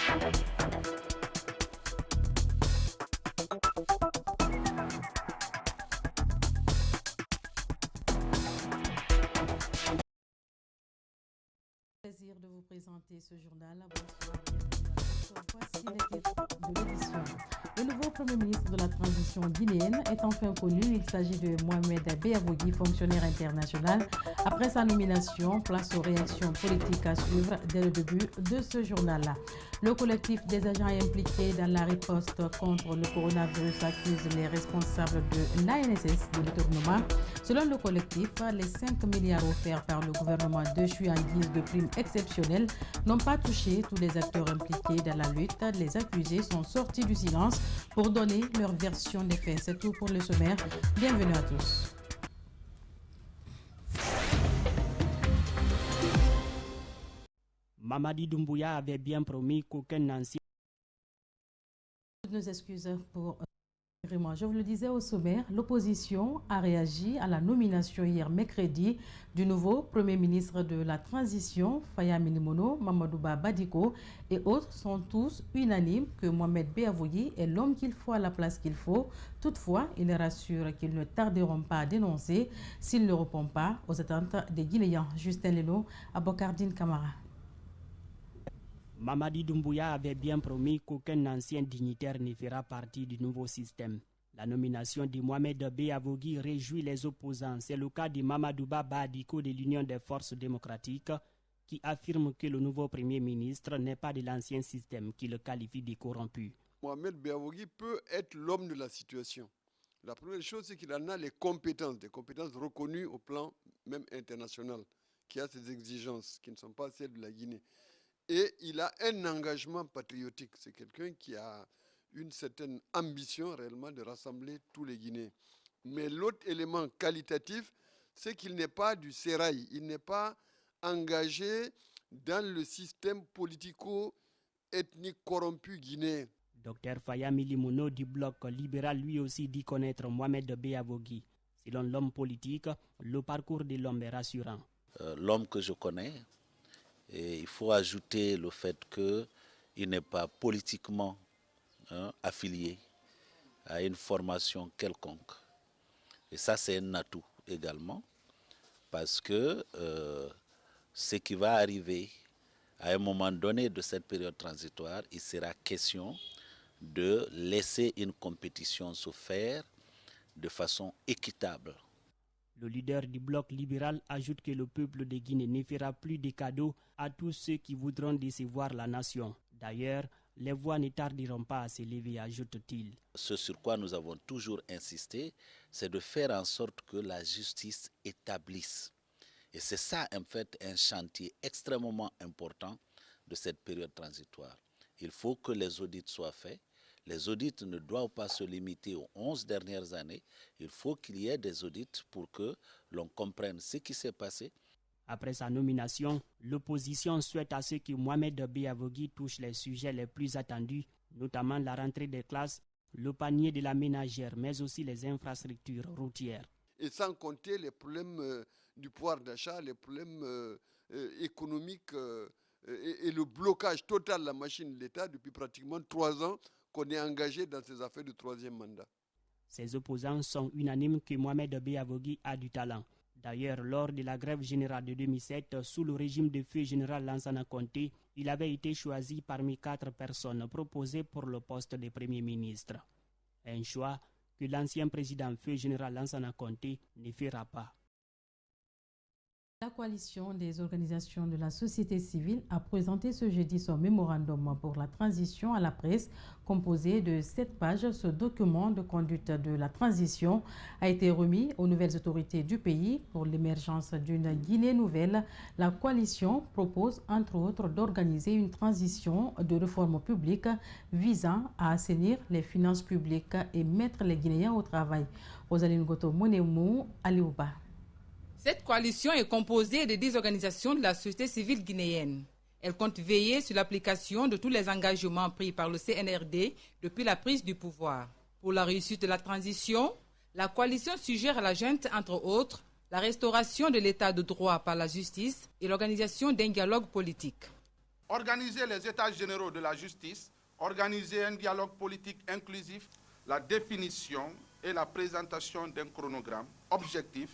Plaisir de vous présenter ce journal. Bonsoir, bienvenue à tous. Voici les titres de l'édition. Le nouveau Premier ministre de la transition guinéenne est enfin connu. Il s'agit de Mohamed Beavogui, fonctionnaire international. Après sa nomination, place aux réactions politiques à suivre dès le début de ce journal-là. Le collectif des agents impliqués dans la riposte contre le coronavirus accuse les responsables de l'ANSS de détournement. Selon le collectif, les 5 milliards offerts par le gouvernement de Chui en guise de prime exceptionnelle n'ont pas touché tous les acteurs impliqués dans la lutte. Les accusés sont sortis du silence pour donner leur version des faits. C'est tout pour le sommaire. Bienvenue à tous. Mamadi Doumbouya avait bien promis qu'aucun ancien... Nos excuses pour... Je vous le disais au sommaire, l'opposition a réagi à la nomination hier mercredi du nouveau Premier ministre de la Transition, Faya Milimono, Mamadouba Badiko et autres sont tous unanimes que Mohamed Beavogui est l'homme qu'il faut à la place qu'il faut. Toutefois, il rassure qu'ils ne tarderont pas à dénoncer s'il ne répond pas aux attentes des Guinéens. Justin Leno, Abokardine Kamara. Mamadi Doumbouya avait bien promis qu'aucun ancien dignitaire ne fera partie du nouveau système. La nomination de Mohamed Beavogui réjouit les opposants. C'est le cas de Mamadouba Badiko de l'Union des forces démocratiques qui affirme que le nouveau Premier ministre n'est pas de l'ancien système qui le qualifie de corrompu. Mohamed Beavogui peut être l'homme de la situation. La première chose, c'est qu'il en a les compétences, des compétences reconnues au plan même international, qui a ses exigences, qui ne sont pas celles de la Guinée. Et il a un engagement patriotique. C'est quelqu'un qui a une certaine ambition réellement de rassembler tous les Guinéens. Mais l'autre élément qualitatif, c'est qu'il n'est pas du sérail. Il n'est pas engagé dans le système politico-ethnique corrompu guinéen. Dr Faya Milimono du bloc libéral lui aussi dit connaître Mohamed Beavogui. Selon l'homme politique, le parcours de l'homme est rassurant. L'homme que je connais, et il faut ajouter le fait qu'il n'est pas politiquement affilié à une formation quelconque. Et ça, c'est un atout également, parce que ce qui va arriver à un moment donné de cette période transitoire, il sera question de laisser une compétition se faire de façon équitable. Le leader du bloc libéral ajoute que le peuple de Guinée ne fera plus de cadeaux à tous ceux qui voudront décevoir la nation. D'ailleurs, les voix ne tarderont pas à s'élever, ajoute-t-il. Ce sur quoi nous avons toujours insisté, c'est de faire en sorte que la justice établisse. Et c'est ça, en fait, un chantier extrêmement important de cette période transitoire. Il faut que les audits soient faits. Les audits ne doivent pas se limiter aux 11 dernières années. Il faut qu'il y ait des audits pour que l'on comprenne ce qui s'est passé. Après sa nomination, l'opposition souhaite à ce que Mohamed Beavogui touche les sujets les plus attendus, notamment la rentrée des classes, le panier de la ménagère, mais aussi les infrastructures routières. Et sans compter les problèmes du pouvoir d'achat, les problèmes économiques et le blocage total de la machine de l'État depuis pratiquement 3 ans qu'on est engagé dans ces affaires du 3e mandat. Ses opposants sont unanimes que Mohamed Beavogui a du talent. D'ailleurs, lors de la grève générale de 2007, sous le régime de feu général Lansana Conté, il avait été choisi parmi 4 personnes proposées pour le poste de Premier ministre. Un choix que l'ancien président feu général Lansana Conté ne fera pas. La coalition des organisations de la société civile a présenté ce jeudi son mémorandum pour la transition à la presse, composé de 7 pages. Ce document de conduite de la transition a été remis aux nouvelles autorités du pays pour l'émergence d'une Guinée nouvelle. La coalition propose entre autres d'organiser une transition de réformes publiques visant à assainir les finances publiques et mettre les Guinéens au travail. Rosaline Goto Monemou, Aliouba. Cette coalition est composée de 10 organisations de la société civile guinéenne. Elle compte veiller sur l'application de tous les engagements pris par le CNRD depuis la prise du pouvoir. Pour la réussite de la transition, la coalition suggère à la junte, entre autres, la restauration de l'état de droit par la justice et l'organisation d'un dialogue politique. organiser les états généraux de la justice, organiser un dialogue politique inclusif, la définition et la présentation d'un chronogramme objectif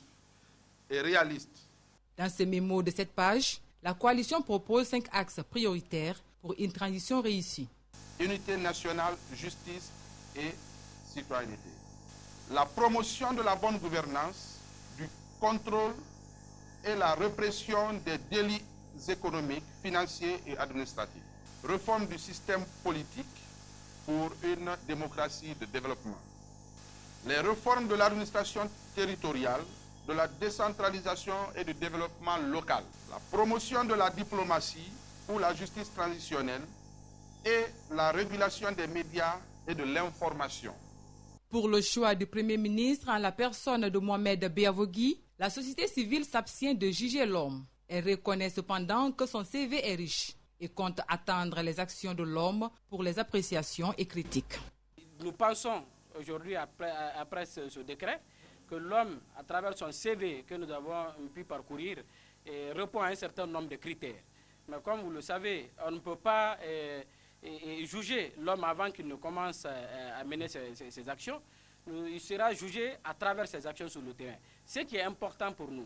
et réaliste. Dans ce mémo de cette page, la coalition propose 5 axes prioritaires pour une transition réussie. Unité nationale, justice et citoyenneté. La promotion de la bonne gouvernance, du contrôle et la répression des délits économiques, financiers et administratifs. Réforme du système politique pour une démocratie de développement. Les réformes de l'administration territoriale, de la décentralisation et du développement local. La promotion de la diplomatie ou la justice transitionnelle et la régulation des médias et de l'information. Pour le choix du Premier ministre en la personne de Mohamed Beavogui, la société civile s'abstient de juger l'homme. Elle reconnaît cependant que son CV est riche et compte attendre les actions de l'homme pour les appréciations et critiques. Nous pensons aujourd'hui, après ce décret, que l'homme, à travers son CV que nous avons pu parcourir, répond à un certain nombre de critères. Mais comme vous le savez, on ne peut pas juger l'homme avant qu'il ne commence à mener ses actions. Il sera jugé à travers ses actions sur le terrain. Ce qui est important pour nous,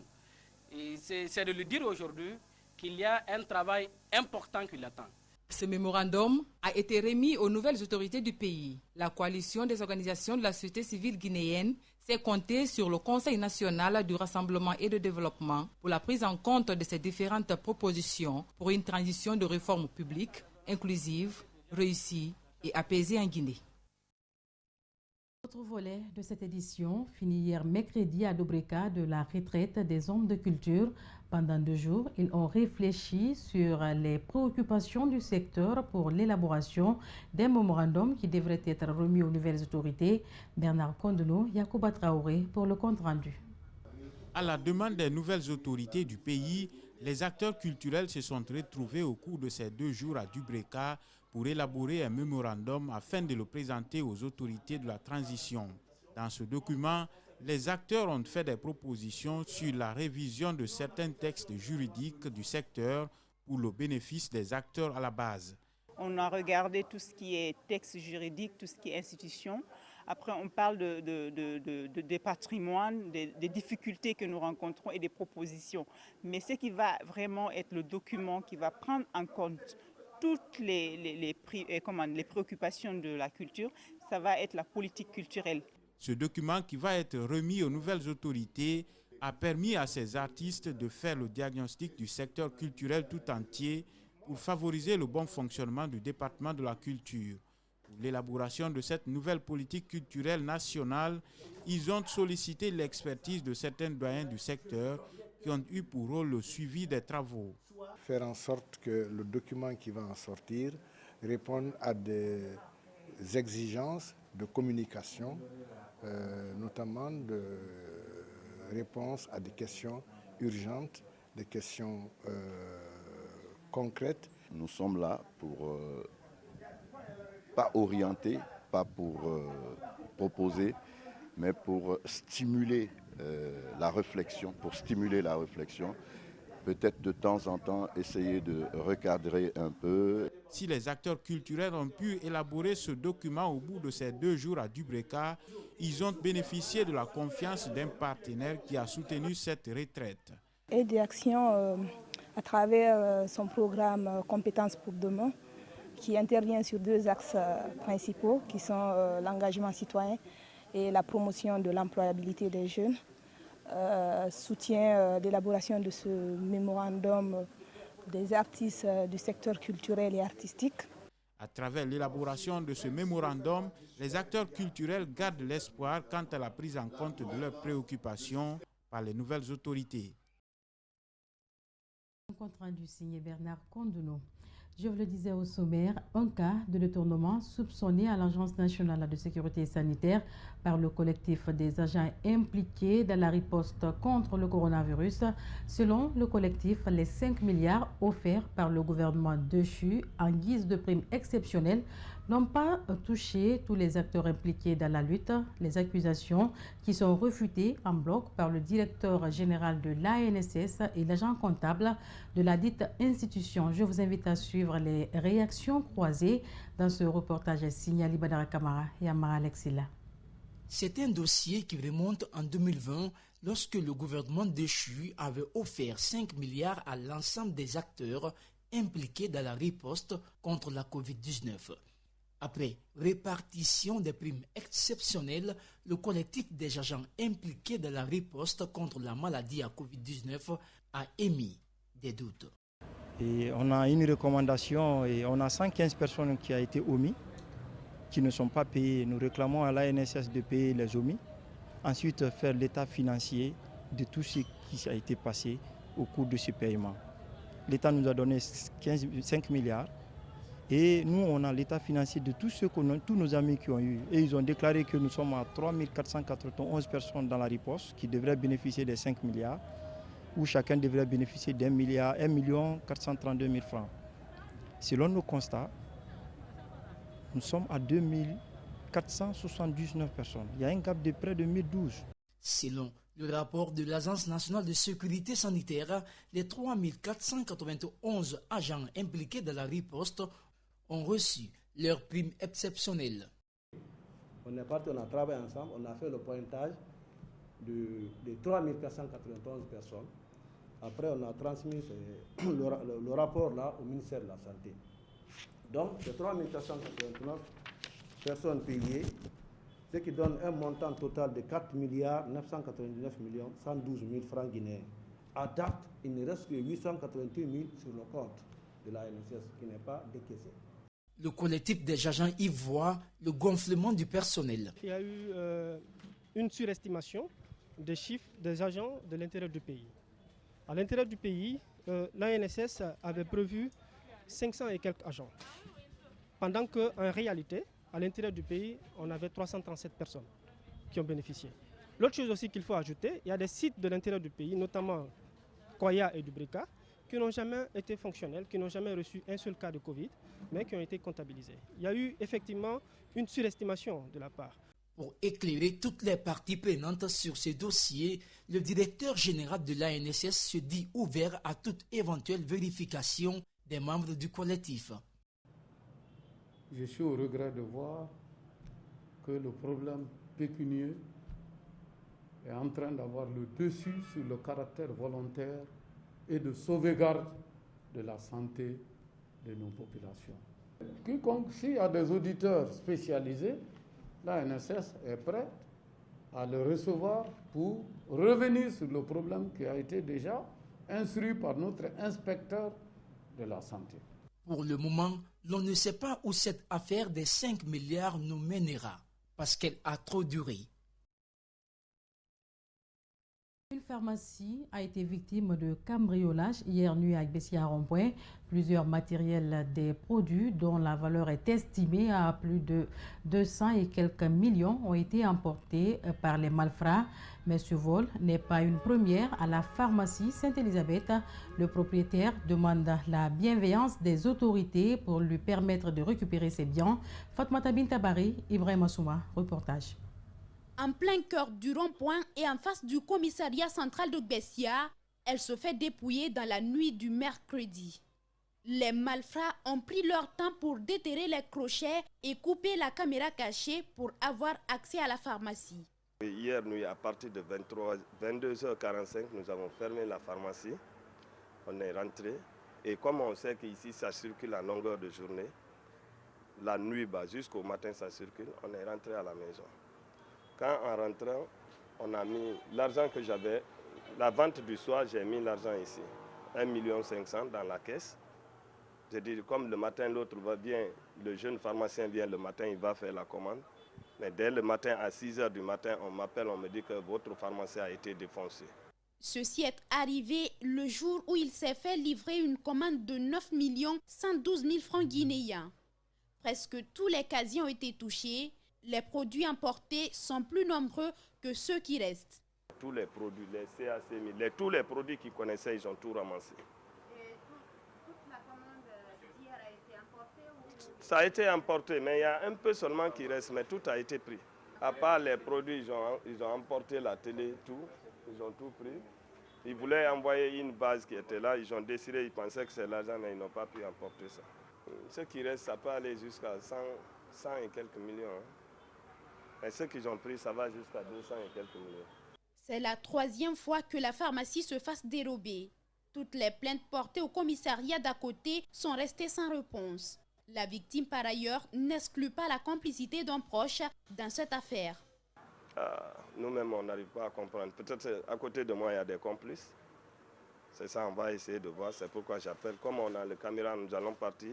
c'est de lui dire aujourd'hui qu'il y a un travail important qui l'attend. Ce mémorandum a été remis aux nouvelles autorités du pays. La coalition des organisations de la société civile guinéenne s'est comptée sur le Conseil national du rassemblement et de développement pour la prise en compte de ces différentes propositions pour une transition de réforme publique, inclusive, réussie et apaisée en Guinée. Autre volet de cette édition finit hier mercredi à Dobreka de la retraite des hommes de culture. Pendant 2 jours, ils ont réfléchi sur les préoccupations du secteur pour l'élaboration d'un mémorandum qui devrait être remis aux nouvelles autorités. Bernard Kondono, Yacouba Traoré pour le compte rendu. À la demande des nouvelles autorités du pays, les acteurs culturels se sont retrouvés au cours de ces 2 jours à Dobreka pour élaborer un mémorandum afin de le présenter aux autorités de la transition. Dans ce document, les acteurs ont fait des propositions sur la révision de certains textes juridiques du secteur pour le bénéfice des acteurs à la base. On a regardé tout ce qui est texte juridique, tout ce qui est institution. Après, on parle des patrimoines, des difficultés que nous rencontrons et des propositions. Mais ce qui va vraiment être le document qui va prendre en compte toutes les préoccupations de la culture, ça va être la politique culturelle. Ce document qui va être remis aux nouvelles autorités a permis à ces artistes de faire le diagnostic du secteur culturel tout entier pour favoriser le bon fonctionnement du département de la culture. Pour l'élaboration de cette nouvelle politique culturelle nationale, ils ont sollicité l'expertise de certains doyens du secteur qui ont eu pour rôle le suivi des travaux. Faire en sorte que le document qui va en sortir réponde à des exigences de communication, notamment de réponse à des questions urgentes, des questions concrètes. Nous sommes là pour pas orienter, pas pour proposer, mais pour stimuler la réflexion, peut-être de temps en temps essayer de recadrer un peu. Si les acteurs culturels ont pu élaborer ce document au bout de ces 2 jours à Dobreka, ils ont bénéficié de la confiance d'un partenaire qui a soutenu cette retraite. Aide et Action, à travers son programme Compétences pour demain, qui intervient sur 2 axes principaux, qui sont l'engagement citoyen et la promotion de l'employabilité des jeunes, soutient l'élaboration de ce mémorandum des artistes du secteur culturel et artistique. À travers l'élaboration de ce mémorandum, les acteurs culturels gardent l'espoir quant à la prise en compte de leurs préoccupations par les nouvelles autorités. Un compte rendu signé Bernard Kondono. Je vous le disais au sommaire, un cas de détournement soupçonné à l'Agence nationale de sécurité sanitaire par le collectif des agents impliqués dans la riposte contre le coronavirus. Selon le collectif, les 5 milliards offerts par le gouvernement déchu en guise de prime exceptionnelle n'ont pas touché tous les acteurs impliqués dans la lutte. Les accusations qui sont réfutées en bloc par le directeur général de l'ANSS et l'agent comptable de la dite institution. Je vous invite à suivre les réactions croisées dans ce reportage signé Ali Badara Kamara et Amara Alexila. C'est un dossier qui remonte en 2020 lorsque le gouvernement déchu avait offert 5 milliards à l'ensemble des acteurs impliqués dans la riposte contre la Covid-19. Après répartition des primes exceptionnelles, le collectif des agents impliqués dans la riposte contre la maladie à Covid-19 a émis des doutes. Et on a une recommandation et on a 115 personnes qui ont été omis, qui ne sont pas payées. Nous réclamons à l'ANSS de payer les omis. Ensuite, faire l'état financier de tout ce qui a été passé au cours de ce paiement. L'État nous a donné 5 milliards. Et nous, on a l'état financier de tous nos amis qui ont eu. Et ils ont déclaré que nous sommes à 3 491 personnes dans la riposte qui devraient bénéficier des 5 milliards, où chacun devrait bénéficier d'1 milliard, 1 432 000 francs. Selon nos constats, nous sommes à 2 479 personnes. Il y a un gap de près de 1012. Selon le rapport de l'Agence nationale de sécurité sanitaire, les 3 491 agents impliqués dans la riposte ont reçu leurs primes exceptionnelles. On est parti, on a travaillé ensemble, on a fait le pointage de 3 491 personnes. Après, on a transmis le rapport là au ministère de la Santé. Donc, ces 3 489 personnes payées, ce qui donne un montant total de 4 999 112 000 francs guinéens. À date, il ne reste que 888 000 sur le compte de la NSS qui n'est pas décaissé. Le collectif des agents y voit le gonflement du personnel. Il y a eu une surestimation des chiffres des agents de l'intérieur du pays. À l'intérieur du pays, l'ANSS avait prévu 500 et quelques agents. Pendant qu'en réalité, à l'intérieur du pays, on avait 337 personnes qui ont bénéficié. L'autre chose aussi qu'il faut ajouter, il y a des sites de l'intérieur du pays, notamment Koya et Dubrika, qui n'ont jamais été fonctionnels, qui n'ont jamais reçu un seul cas de Covid, mais qui ont été comptabilisés. Il y a eu effectivement une surestimation de la part. Pour éclairer toutes les parties prenantes sur ce dossier, le directeur général de l'ANSS se dit ouvert à toute éventuelle vérification des membres du collectif. Je suis au regret de voir que le problème pécunieux est en train d'avoir le dessus sur le caractère volontaire et de sauvegarde de la santé de nos populations. Quiconque, s'il y a des auditeurs spécialisés, l'ANSS est prête à le recevoir pour revenir sur le problème qui a été déjà instruit par notre inspecteur de la santé. Pour le moment, l'on ne sait pas où cette affaire des 5 milliards nous mènera, parce qu'elle a trop duré. Une pharmacie a été victime de cambriolage hier nuit à Bessia Rond-Point. Plusieurs matériels des produits dont la valeur est estimée à plus de 200 et quelques millions ont été emportés par les malfrats. Mais ce vol n'est pas une première à la pharmacie Sainte-Élisabeth. Le propriétaire demande la bienveillance des autorités pour lui permettre de récupérer ses biens. Fatmata Bintabari, Ibrahim Assouma, reportage. En plein cœur du rond-point et en face du commissariat central de Bessia, elle se fait dépouiller dans la nuit du mercredi. Les malfrats ont pris leur temps pour déterrer les crochets et couper la caméra cachée pour avoir accès à la pharmacie. Hier nuit, à partir de 22h45, nous avons fermé la pharmacie. On est rentré et comme on sait qu'ici ça circule à longueur de journée, la nuit jusqu'au matin ça circule, on est rentré à la maison. Quand en rentrant, on a mis l'argent que j'avais, la vente du soir, j'ai mis l'argent ici, 1,5 million dans la caisse. J'ai dit, comme le matin, l'autre va bien, le jeune pharmacien vient le matin, il va faire la commande. Mais dès le matin, à 6 h du matin, on m'appelle, on me dit que votre pharmacie a été défoncée. Ceci est arrivé le jour où il s'est fait livrer une commande de 9 112 000 francs guinéens. Presque tous les casiers ont été touchés. Les produits importés sont plus nombreux que ceux qui restent. Tous les produits, les CAC, tous les produits qu'ils connaissaient, ils ont tout ramassé. Et toute la commande d'hier a été importée ou... Ça a été importé, mais il y a un peu seulement qui reste, mais tout a été pris. À part les produits, ils ont emporté la télé, tout, ils ont tout pris. Ils voulaient envoyer une base qui était là, ils ont décidé, ils pensaient que c'est l'argent, mais ils n'ont pas pu emporter ça. Ce qui reste, ça peut aller jusqu'à 100 et quelques millions. Et ce qu'ils ont pris, ça va jusqu'à 200 et quelques millions. C'est la 3e fois que la pharmacie se fasse dérober. Toutes les plaintes portées au commissariat d'à côté sont restées sans réponse. La victime, par ailleurs, n'exclut pas la complicité d'un proche dans cette affaire. Nous-mêmes, on n'arrive pas à comprendre. Peut-être à côté de moi, il y a des complices. C'est ça, on va essayer de voir. C'est pourquoi j'appelle. Comme on a les caméras, nous allons partir.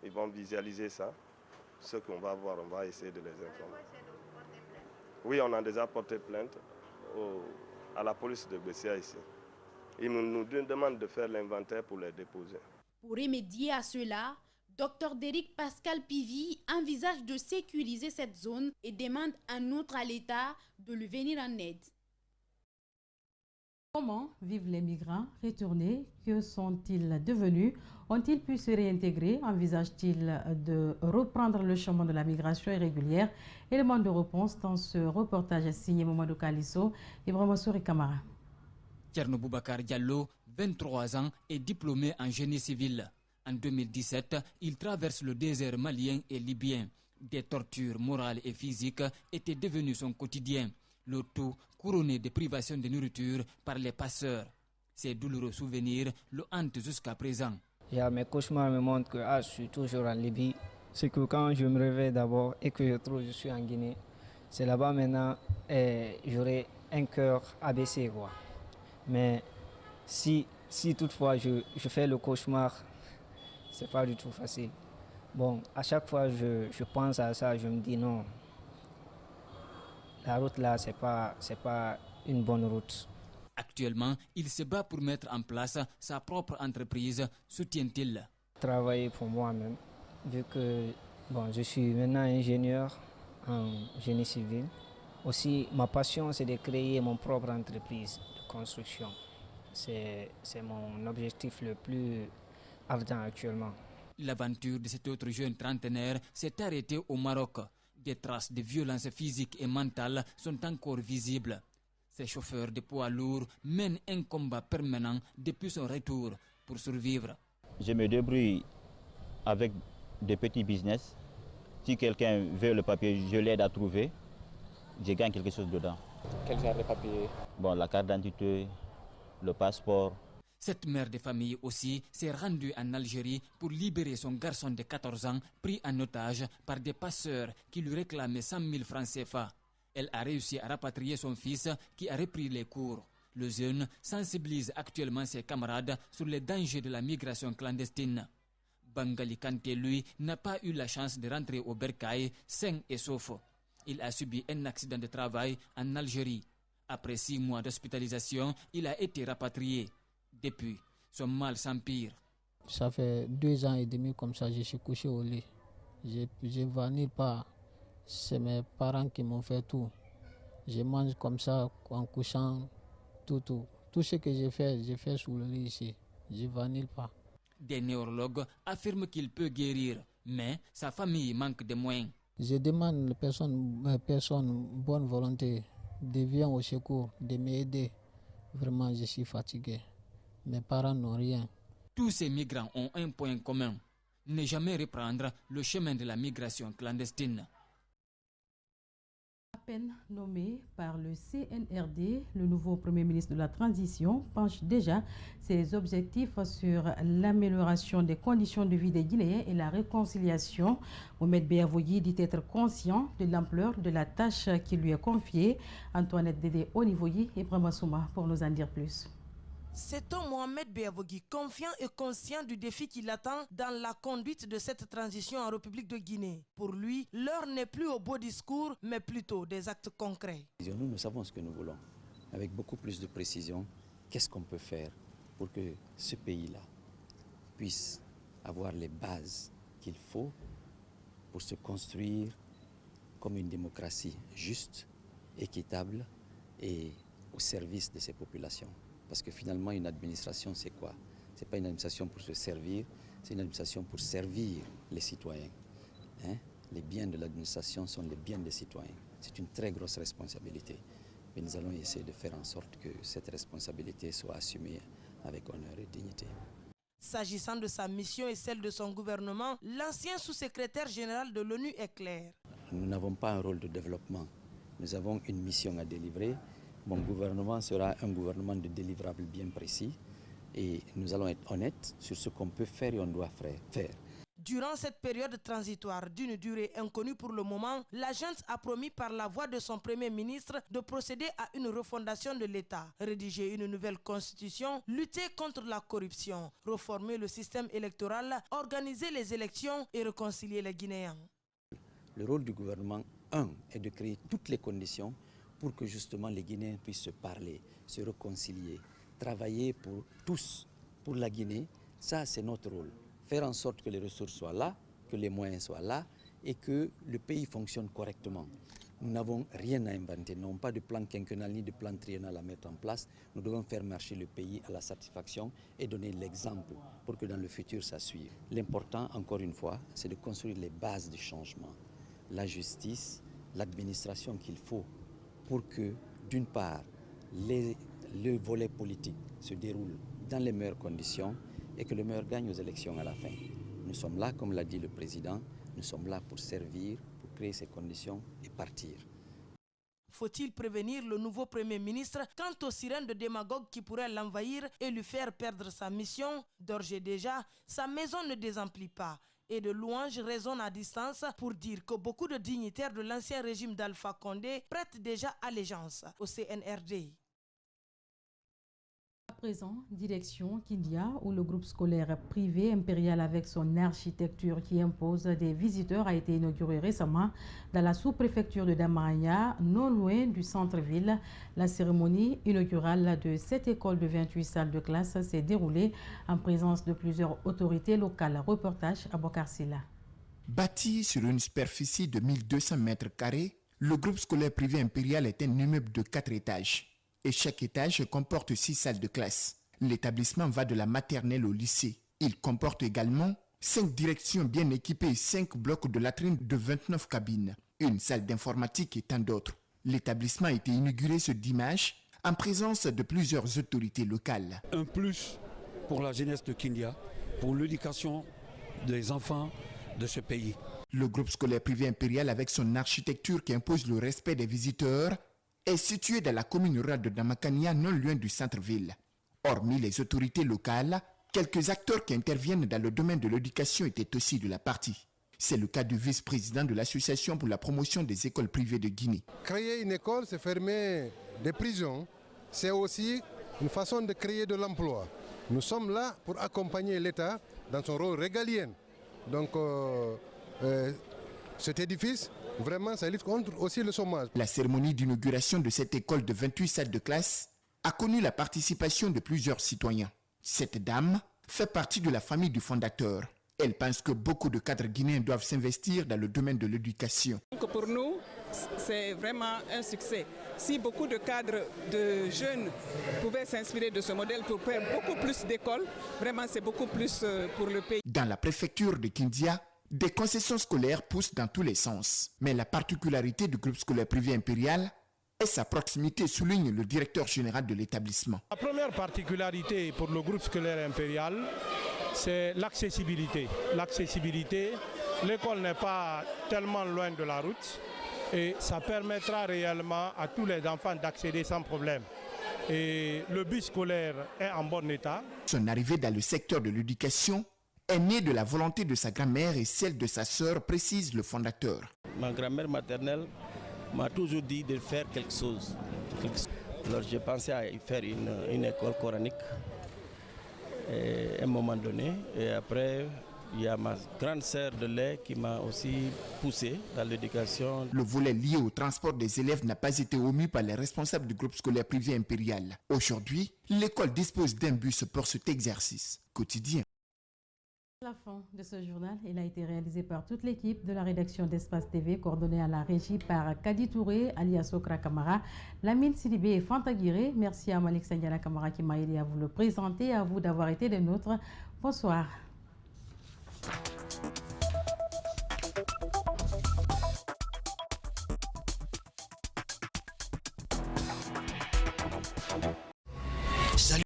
Ils vont visualiser ça. Ce qu'on va voir, on va essayer de les informer. Oui, on a déjà porté plainte à la police de Bessia ici. Ils nous demandent de faire l'inventaire pour les déposer. Pour remédier à cela, Dr Derrick Pascal Pivy envisage de sécuriser cette zone et demande en outre à l'État de lui venir en aide. Comment vivent les migrants retournés? Que sont-ils devenus? Ont-ils pu se réintégrer? Envisagent-ils de reprendre le chemin de la migration irrégulière? Élément de réponse dans ce reportage signé Mamadou Kalisso et Ibrahima Souri Kamara. Thierno Boubacar Diallo, 23 ans, est diplômé en génie civil. En 2017, il traverse le désert malien et libyen. Des tortures morales et physiques étaient devenues son quotidien. Le tout couronné de privations de nourriture par les passeurs. Ces douloureux souvenirs le hantent jusqu'à présent. Mes cauchemars me montrent que je suis toujours en Libye. C'est que quand je me réveille d'abord et que je trouve que je suis en Guinée, c'est là-bas maintenant j'aurai un cœur abaissé, quoi. Mais si toutefois je fais le cauchemar, c'est pas du tout facile. Bon, à chaque fois je pense à ça, je me dis non. La route là, c'est pas une bonne route. Actuellement, il se bat pour mettre en place sa propre entreprise, soutient-il. Travailler pour moi-même, vu que je suis maintenant ingénieur en génie civil. Aussi, ma passion, c'est de créer mon propre entreprise de construction. C'est mon objectif le plus ardent actuellement. L'aventure de cet autre jeune trentenaire s'est arrêtée au Maroc. Des traces de violence physique et mentale sont encore visibles. Ces chauffeurs de poids lourds mènent un combat permanent depuis son retour pour survivre. Je me débrouille avec des petits business. Si quelqu'un veut le papier, je l'aide à trouver. Je gagne quelque chose dedans. Quel genre de papier? La carte d'identité, le passeport. Cette mère de famille aussi s'est rendue en Algérie pour libérer son garçon de 14 ans pris en otage par des passeurs qui lui réclamaient 100 000 francs CFA. Elle a réussi à rapatrier son fils qui a repris les cours. Le jeune sensibilise actuellement ses camarades sur les dangers de la migration clandestine. Bangali Kanté, lui, n'a pas eu la chance de rentrer au Bercail sain et sauf. Il a subi un accident de travail en Algérie. Après 6 mois d'hospitalisation, il a été rapatrié. Depuis, son mal s'empire. Ça fait 2 ans et demi comme ça, je suis couché au lit. Je ne vais nulle part. C'est mes parents qui m'ont fait tout. Je mange comme ça en couchant, tout. Tout ce que j'ai fait sous le lit ici. Je ne vais nulle part. Des neurologues affirment qu'il peut guérir, mais sa famille manque de moyens. Je demande aux personnes bonne volonté de venir au secours, de m'aider. Vraiment, je suis fatigué. Mes parents n'ont rien. Tous ces migrants ont un point commun, ne jamais reprendre le chemin de la migration clandestine. À peine nommé par le CNRD, le nouveau Premier ministre de la Transition penche déjà ses objectifs sur l'amélioration des conditions de vie des Guinéens et la réconciliation. Mohamed Beavoyi dit être conscient de l'ampleur de la tâche qui lui est confiée. Antoinette Dédé Onivoyi et Brahma Souma pour nous en dire plus. C'est un Mohamed Beavoyi confiant et conscient du défi qui l'attend dans la conduite de cette transition en République de Guinée. Pour lui, l'heure n'est plus au beau discours, mais plutôt des actes concrets. Nous savons ce que nous voulons. Avec beaucoup plus de précision, qu'est-ce qu'on peut faire pour que ce pays-là puisse avoir les bases qu'il faut pour se construire comme une démocratie juste, équitable et au service de ses populations. Parce que finalement, une administration, c'est quoi? Ce n'est pas une administration pour se servir, c'est une administration pour servir les citoyens. Les biens de l'administration sont les biens des citoyens. C'est une très grosse responsabilité. Mais nous allons essayer de faire en sorte que cette responsabilité soit assumée avec honneur et dignité. S'agissant de sa mission et celle de son gouvernement, l'ancien sous-secrétaire général de l'ONU est clair. Nous n'avons pas un rôle de développement. Nous avons une mission à délivrer. Mon gouvernement sera un gouvernement de délivrables bien précis. Et nous allons être honnêtes sur ce qu'on peut faire et on doit faire. Durant cette période transitoire d'une durée inconnue pour le moment, la junte a promis par la voix de son Premier ministre de procéder à une refondation de l'État, rédiger une nouvelle constitution, lutter contre la corruption, réformer le système électoral, organiser les élections et réconcilier les Guinéens. Le rôle du gouvernement, est de créer toutes les conditions pour que justement les Guinéens puissent se parler, se réconcilier, travailler pour tous, pour la Guinée. Ça, c'est notre rôle. Faire en sorte que les ressources soient là, que les moyens soient là et que le pays fonctionne correctement. Nous n'avons rien à inventer, nous n'avons pas de plan quinquennal ni de plan triennal à mettre en place. Nous devons faire marcher le pays à la satisfaction et donner l'exemple pour que dans le futur ça suive. L'important, encore une fois, c'est de construire les bases du changement. La justice, l'administration qu'il faut pour que, d'une part, le volet politique se déroule dans les meilleures conditions et que le meilleur gagne aux élections à la fin. Nous sommes là, comme l'a dit le président, nous sommes là pour servir, pour créer ces conditions et partir. Faut-il prévenir le nouveau Premier ministre quant aux sirènes de démagogues qui pourraient l'envahir et lui faire perdre sa mission? D'ores et déjà, sa maison ne désemplit pas. Et de louanges résonnent à distance pour dire que beaucoup de dignitaires de l'ancien régime d'Alpha Condé prêtent déjà allégeance au CNRD. À présent, direction Kindia, où le groupe scolaire privé impérial avec son architecture qui impose des visiteurs a été inauguré récemment dans la sous-préfecture de Damaraña, non loin du centre-ville. La cérémonie inaugurale de cette école de 28 salles de classe s'est déroulée en présence de plusieurs autorités locales. Reportage à Bokarsila. Bâti sur une superficie de 1200 mètres carrés, le groupe scolaire privé impérial est un immeuble de 4 étages. Et chaque étage comporte 6 salles de classe. L'établissement va de la maternelle au lycée. Il comporte également 5 directions bien équipées et 5 blocs de latrines de 29 cabines, une salle d'informatique et tant d'autres. L'établissement a été inauguré ce dimanche en présence de plusieurs autorités locales. Un plus pour la jeunesse de Kindia, pour l'éducation des enfants de ce pays. Le groupe scolaire privé impérial avec son architecture qui impose le respect des visiteurs est situé dans la commune rurale de Damakania, non loin du centre-ville. Hormis les autorités locales, quelques acteurs qui interviennent dans le domaine de l'éducation étaient aussi de la partie. C'est le cas du vice-président de l'Association pour la promotion des écoles privées de Guinée. Créer une école, c'est fermer des prisons. C'est aussi une façon de créer de l'emploi. Nous sommes là pour accompagner l'État dans son rôle régalien. Donc, cet édifice, vraiment, ça lutte contre aussi le chômage. La cérémonie d'inauguration de cette école de 28 salles de classe a connu la participation de plusieurs citoyens. Cette dame fait partie de la famille du fondateur. Elle pense que beaucoup de cadres guinéens doivent s'investir dans le domaine de l'éducation. Pour nous, c'est vraiment un succès. Si beaucoup de cadres, de jeunes pouvaient s'inspirer de ce modèle pour faire beaucoup plus d'écoles, vraiment c'est beaucoup plus pour le pays. Dans la préfecture de Kindia, des concessions scolaires poussent dans tous les sens. Mais la particularité du groupe scolaire privé impérial est sa proximité, souligne le directeur général de l'établissement. La première particularité pour le groupe scolaire impérial, c'est l'accessibilité. L'accessibilité, l'école n'est pas tellement loin de la route et ça permettra réellement à tous les enfants d'accéder sans problème. Et le bus scolaire est en bon état. Son arrivée dans le secteur de l'éducation est née de la volonté de sa grand-mère et celle de sa sœur, précise le fondateur. Ma grand-mère maternelle m'a toujours dit de faire quelque chose. Alors j'ai pensé à faire une école coranique à un moment donné. Et après, il y a ma grande sœur de lait qui m'a aussi poussé dans l'éducation. Le volet lié au transport des élèves n'a pas été omis par les responsables du groupe scolaire privé impérial. Aujourd'hui, l'école dispose d'un bus pour cet exercice quotidien. La fin de ce journal, il a été réalisé par toute l'équipe de la rédaction d'Espace TV, coordonnée à la régie par Kadi Touré, alias Okra Kamara, Lamine Sidibé et Fanta Guiré. Merci à Malik Sandiana Kamara qui m'a aidé à vous le présenter, à vous d'avoir été des nôtres. Bonsoir.